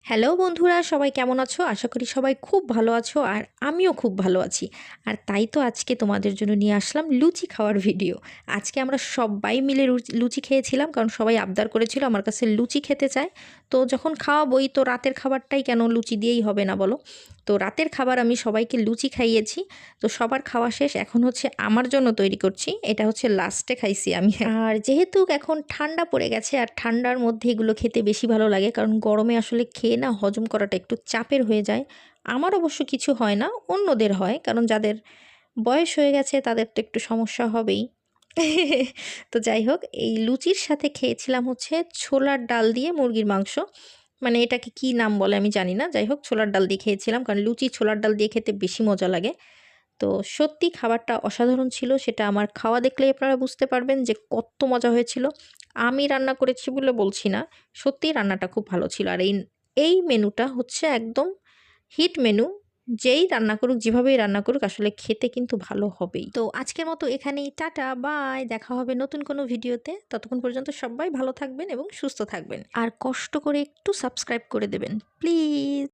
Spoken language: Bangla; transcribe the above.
হ্যালো বন্ধুরা, সবাই কেমন আছো? আশা করি সবাই খুব ভালো আছো আর আমিও খুব ভালো আছি। আর তাই তো আজকে তোমাদের জন্য নিয়ে আসলাম লুচি খাওয়ার ভিডিও। আজকে আমরা সবাই মিলে লুচি খেয়েছিলাম, কারণ সবাই আবদার করেছিল আমার কাছে লুচি খেতে চায়। তো যখন খাওয়াবোই তো রাতের খাবারটাই কেন লুচি দিয়েই হবে না বলো? তো রাতের খাবার আমি সবাইকে লুচি খাইয়েছি। তো সবার খাওয়া শেষ, এখন হচ্ছে আমার জন্য তৈরি করছি। এটা হচ্ছে লাস্টে খাইছি আমি। আর যেহেতু এখন ঠান্ডা পড়ে গেছে আর ঠান্ডার মধ্যে এগুলো খেতে বেশি ভালো লাগে, কারণ গরমে আসলে খেয়ে না হজম করাটা একটু চাপের হয়ে যায়। আমার অবশ্য কিছু হয় না, অন্যদের হয়, কারণ যাদের বয়স হয়ে গেছে তাদের তো একটু সমস্যা হবেই। তো যাই হোক, এই লুচির সাথে খেয়েছিলাম হচ্ছে ছোলার ডাল দিয়ে মুরগির মাংস। মানে এটাকে কি নাম বলে আমি জানি না, যাই হোক ছোলার ডাল দিয়ে খেয়েছিলাম, কারণ লুচি ছোলার ডাল দিয়ে খেতে বেশি মজা লাগে। তো সত্যি খাবারটা অসাধারণ ছিল, সেটা আমার খাওয়া দেখলেই আপনারা বুঝতে পারবেন যে কত মজা হয়েছিল। আমি রান্না করেছি বলে বলছি না, সত্যিই রান্নাটা খুব ভালো ছিল। আর এই এই মেনুটা হচ্ছে একদম হিট মেনু। যেই রান্না করুক, যেভাবেই রান্না করুক, আসলে খেতে কিন্তু ভালো হবেই। তো আজকের মতো এখানেই, টাটা বাই, দেখা হবে নতুন কোনো ভিডিওতে। ততক্ষণ পর্যন্ত সবাই ভালো থাকবেন এবং সুস্থ থাকবেন, আর কষ্ট করে একটু সাবস্ক্রাইব করে দেবেন প্লিজ।